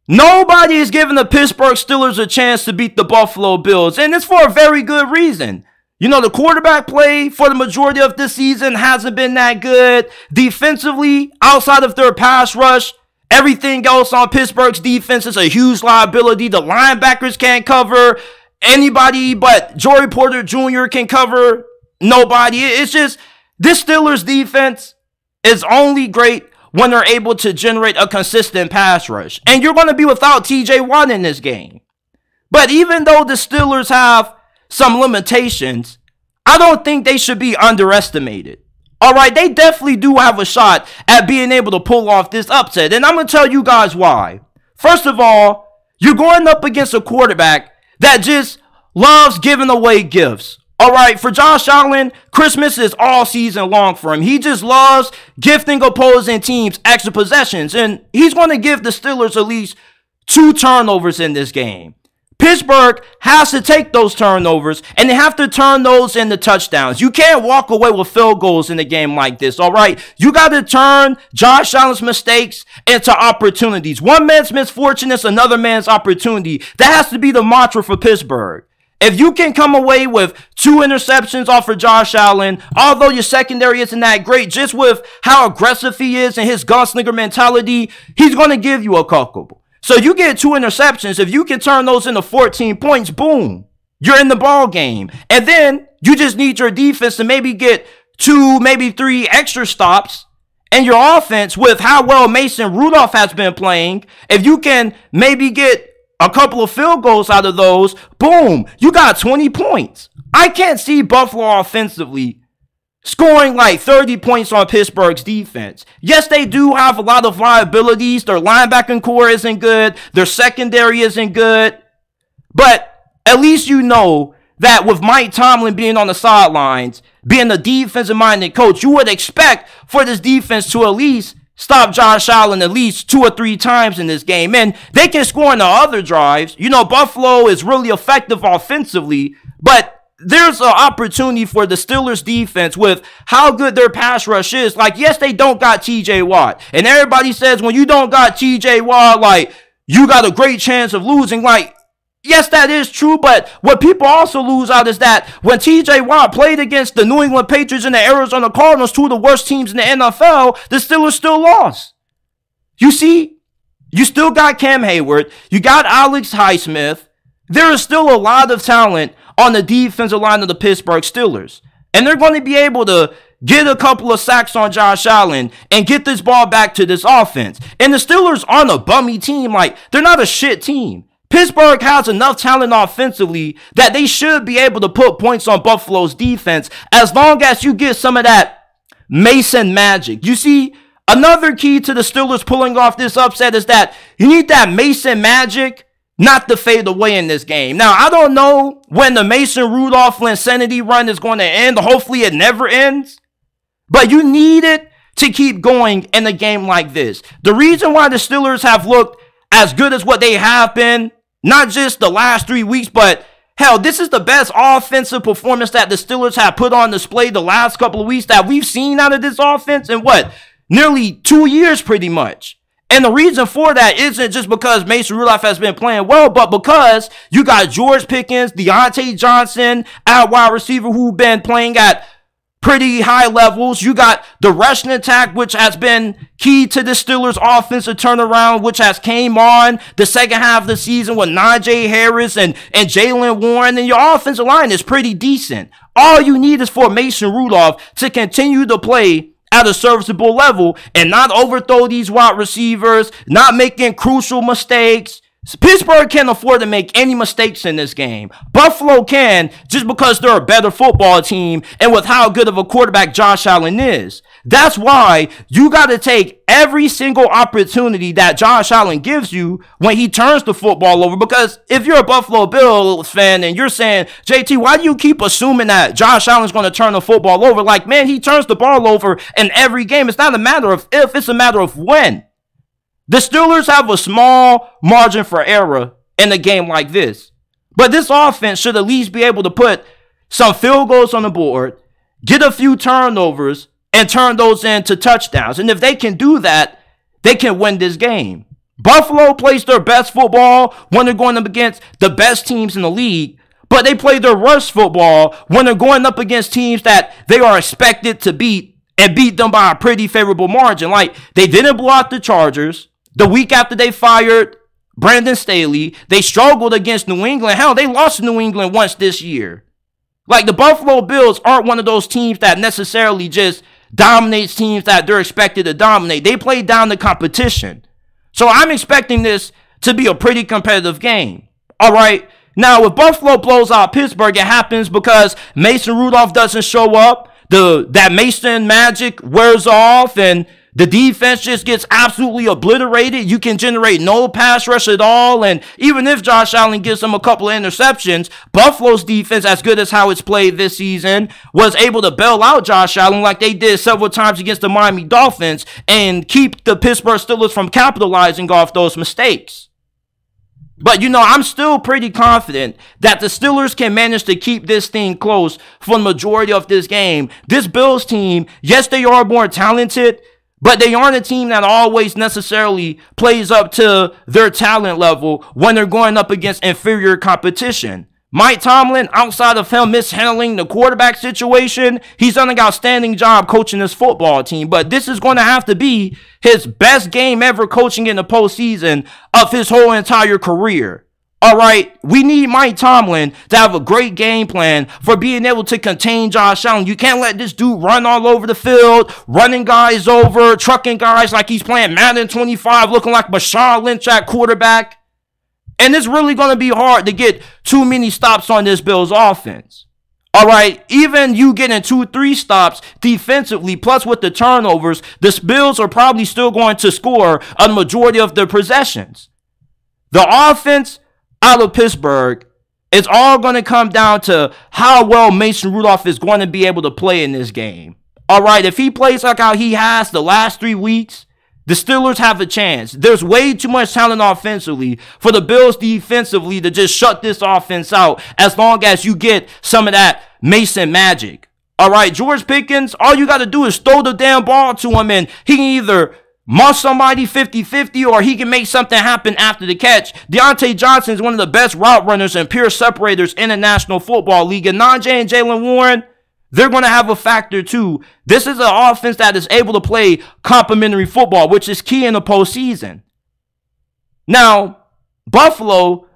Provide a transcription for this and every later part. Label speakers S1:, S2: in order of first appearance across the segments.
S1: Nobody is giving the Pittsburgh Steelers a chance to beat the Buffalo Bills, and it's for a very good reason. You know, the quarterback play for the majority of this season hasn't been that good. Defensively, outside of their pass rush, everything else on Pittsburgh's defense is a huge liability. The linebackers can't cover anybody, but Joey Porter Jr. can cover nobody. It's just, this Steelers defense is only great when they're able to generate a consistent pass rush. And you're going to be without TJ Watt in this game. But even though the Steelers have some limitations, I don't think they should be underestimated. All right, they definitely do have a shot at being able to pull off this upset. And I'm going to tell you guys why. First of all, you're going up against a quarterback that just loves giving away gifts. All right, for Josh Allen, Christmas is all season long for him. He just loves gifting opposing teams extra possessions, and he's going to give the Steelers at least 2 turnovers in this game. Pittsburgh has to take those turnovers, and they have to turn those into touchdowns. You can't walk away with field goals in a game like this, all right? You got to turn Josh Allen's mistakes into opportunities. One man's misfortune is another man's opportunity. That has to be the mantra for Pittsburgh. If you can come away with 2 interceptions off of Josh Allen, although your secondary isn't that great, just with how aggressive he is and his gunslinger mentality, he's going to give you a couple. So you get 2 interceptions. If you can turn those into 14 points, boom, you're in the ball game. And then you just need your defense to maybe get 2, maybe 3 extra stops. And your offense, with how well Mason Rudolph has been playing, if you can maybe get a couple of field goals out of those, boom, you got 20 points. I can't see Buffalo offensively scoring like 30 points on Pittsburgh's defense. Yes, they do have a lot of liabilities. Their linebacking core isn't good. Their secondary isn't good. But at least you know that with Mike Tomlin being on the sidelines, being a defensive-minded coach, you would expect for this defense to at least stop Josh Allen at least 2 or 3 times in this game. And they can score in the other drives. You know, Buffalo is really effective offensively, but there's an opportunity for the Steelers defense with how good their pass rush is. Like, yes, they don't got TJ Watt. And everybody says when you don't got TJ Watt, like, you got a great chance of losing. Like, yes, that is true, but what people also lose out is that when TJ Watt played against the New England Patriots and the Arizona Cardinals, 2 of the worst teams in the NFL, the Steelers still lost. You see, you still got Cam Hayward. You got Alex Highsmith. There is still a lot of talent on the defensive line of the Pittsburgh Steelers. And they're going to be able to get a couple of sacks on Josh Allen and get this ball back to this offense. And the Steelers aren't a bummy team. Like, they're not a shit team. Pittsburgh has enough talent offensively that they should be able to put points on Buffalo's defense as long as you get some of that Mason magic. You see, another key to the Steelers pulling off this upset is that you need that Mason magic not to fade away in this game. Now, I don't know when the Mason Rudolph insanity run is going to end. Hopefully it never ends. But you need it to keep going in a game like this. The reason why the Steelers have looked as good as what they have been, not just the last 3 weeks, but hell, this is the best offensive performance that the Steelers have put on display the last couple of weeks that we've seen out of this offense in what? Nearly 2 years pretty much. And the reason for that isn't just because Mason Rudolph has been playing well, but because you got George Pickens, Deontay Johnson at wide receiver who've been playing at pretty high levels. You got the rushing attack, which has been key to the Steelers' offensive turnaround, which has came on the second half of the season with Najee Harris and Jalen Warren. And your offensive line is pretty decent. All you need is for Mason Rudolph to continue to play at a serviceable level and not overthrow these wide receivers, not making crucial mistakes. Pittsburgh can't afford to make any mistakes in this game. Buffalo can, just because they're a better football team and with how good of a quarterback Josh Allen is. That's why you got to take every single opportunity that Josh Allen gives you when he turns the football over. Because if you're a Buffalo Bills fan and you're saying, JT, why do you keep assuming that Josh Allen's going to turn the football over? Like, man, he turns the ball over in every game. It's not a matter of if, it's a matter of when. The Steelers have a small margin for error in a game like this. But this offense should at least be able to put some field goals on the board, get a few turnovers, and turn those into touchdowns. And if they can do that, they can win this game. Buffalo plays their best football when they're going up against the best teams in the league, but they play their worst football when they're going up against teams that they are expected to beat and beat them by a pretty favorable margin. Like, they didn't blow out the Chargers. The week after they fired Brandon Staley, they struggled against New England. Hell, they lost to New England once this year. Like, the Buffalo Bills aren't one of those teams that necessarily just dominates teams that they're expected to dominate. They play down the competition. So I'm expecting this to be a pretty competitive game. All right. Now, if Buffalo blows out Pittsburgh, it happens because Mason Rudolph doesn't show up. That Mason magic wears off and the defense just gets absolutely obliterated. You can generate no pass rush at all. And even if Josh Allen gives them a couple of interceptions, Buffalo's defense, as good as how it's played this season, was able to bail out Josh Allen like they did several times against the Miami Dolphins and keep the Pittsburgh Steelers from capitalizing off those mistakes. But, I'm still pretty confident that the Steelers can manage to keep this thing close for the majority of this game. This Bills team, yes, they are more talented, but they aren't a team that always necessarily plays up to their talent level when they're going up against inferior competition. Mike Tomlin, outside of him mishandling the quarterback situation, he's done an outstanding job coaching this football team. But this is going to have to be his best game ever coaching in the postseason of his whole entire career. All right, we need Mike Tomlin to have a great game plan for being able to contain Josh Allen. You can't let this dude run all over the field, running guys over, trucking guys like he's playing Madden 25, looking like Marshawn Lynch at quarterback. And it's really going to be hard to get too many stops on this Bills offense. All right, even you getting 2-3 stops defensively, plus with the turnovers, the Bills are probably still going to score a majority of their possessions. The offense out of Pittsburgh, it's all going to come down to how well Mason Rudolph is going to be able to play in this game. All right, if he plays like how he has the last 3 weeks, the Steelers have a chance. There's way too much talent offensively for the Bills defensively to just shut this offense out as long as you get some of that Mason magic. All right, George Pickens, all you got to do is throw the damn ball to him and he can either must somebody 50-50 or he can make something happen after the catch. Deontay Johnson is one of the best route runners and pure separators in the National Football League. And Najee and Jalen Warren, they're going to have a factor too. This is an offense that is able to play complementary football, which is key in the postseason. Now, Buffalo,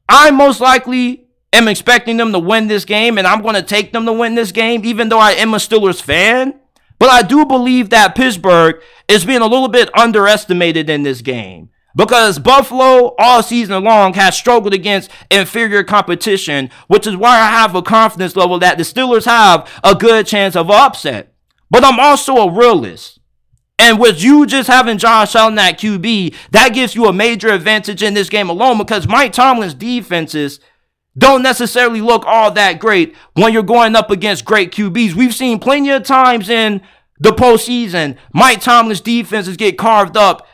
S1: I most likely am expecting them to win this game, and I'm going to take them to win this game, even though I am a Steelers fan. But I do believe that Pittsburgh is being a little bit underestimated in this game because Buffalo all season long has struggled against inferior competition, which is why I have a confidence level that the Steelers have a good chance of an upset. But I'm also a realist. And with you just having Josh Allen at QB, that gives you a major advantage in this game alone because Mike Tomlin's defenses don't necessarily look all that great when you're going up against great QBs. We've seen plenty of times in the postseason, Mike Tomlin's defenses get carved up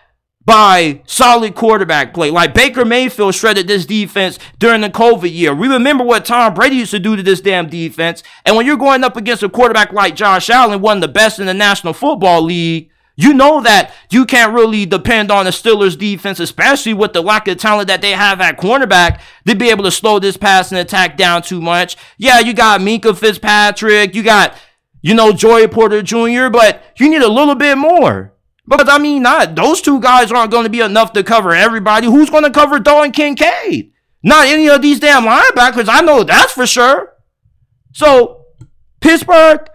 S1: by solid quarterback play. Like Baker Mayfield shredded this defense during the COVID year. We remember what Tom Brady used to do to this damn defense. And when you're going up against a quarterback like Josh Allen, one of the best in the National Football League, you know that you can't really depend on the Steelers defense, especially with the lack of talent that they have at cornerback, to be able to slow this passing attack down too much. Yeah, you got Minkah Fitzpatrick, you got, Joey Porter Jr., but you need a little bit more. Because, those two guys aren't going to be enough to cover everybody. Who's going to cover Dalton Kincaid? Not any of these damn linebackers. I know that's for sure. So, Pittsburgh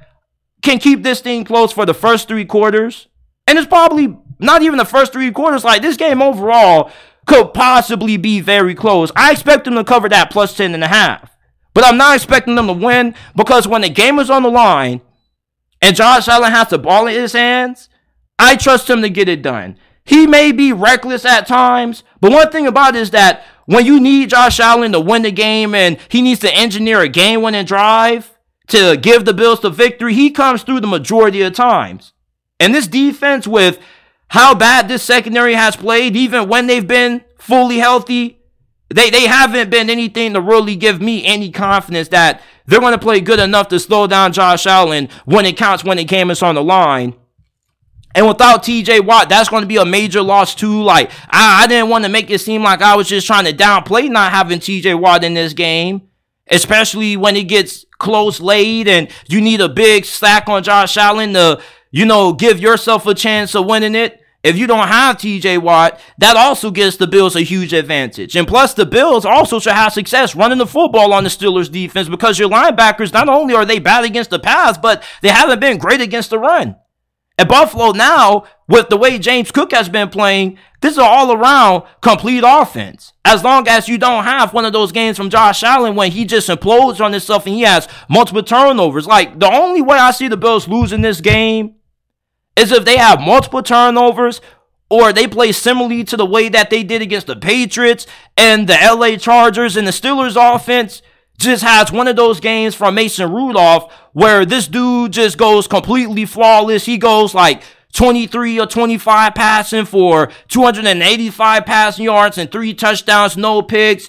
S1: can keep this thing close for the first 3 quarters. And it's probably not even the first 3 quarters. Like, this game overall could possibly be very close. I expect them to cover that plus 10.5. But I'm not expecting them to win because when the game is on the line and Josh Allen has the ball in his hands, I trust him to get it done. He may be reckless at times, but one thing about it is that when you need Josh Allen to win the game and he needs to engineer a game-winning drive to give the Bills the victory, he comes through the majority of times. And this defense, with how bad this secondary has played, even when they've been fully healthy, they haven't been anything to really give me any confidence that they're going to play good enough to slow down Josh Allen when it counts, when the game is on the line. And without TJ Watt, that's going to be a major loss too. Like, I didn't want to make it seem like I was just trying to downplay not having TJ Watt in this game, especially when it gets close late and you need a big sack on Josh Allen to, give yourself a chance of winning it. If you don't have TJ Watt, that also gives the Bills a huge advantage. And plus, the Bills also should have success running the football on the Steelers defense, because your linebackers, not only are they bad against the pass, but they haven't been great against the run. At Buffalo now, with the way James Cook has been playing, this is an all-around complete offense. As long as you don't have one of those games from Josh Allen when he just implodes on himself and he has multiple turnovers. Like, the only way I see the Bills losing this game is if they have multiple turnovers, or they play similarly to the way that they did against the Patriots and the LA Chargers, and the Steelers offense just has one of those games from Mason Rudolph where this dude just goes completely flawless. He goes like 23 or 25 passing for 285 passing yards and 3 touchdowns, no picks.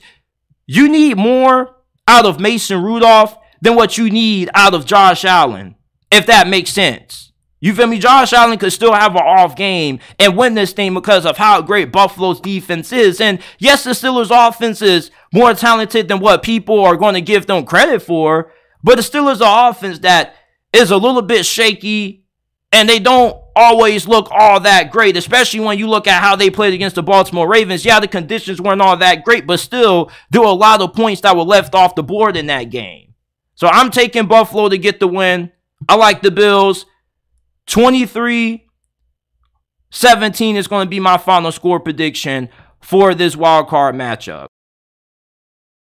S1: You need more out of Mason Rudolph than what you need out of Josh Allen, if that makes sense. You feel me? Josh Allen could still have an off game and win this thing because of how great Buffalo's defense is. And yes, the Steelers' offense is more talented than what people are going to give them credit for, but the Steelers' offense that is a little bit shaky, and they don't always look all that great, especially when you look at how they played against the Baltimore Ravens. Yeah, the conditions weren't all that great, but still, there were a lot of points that were left off the board in that game. So I'm taking Buffalo to get the win. I like the Bills. 23-17 is going to be my final score prediction for this wild card matchup.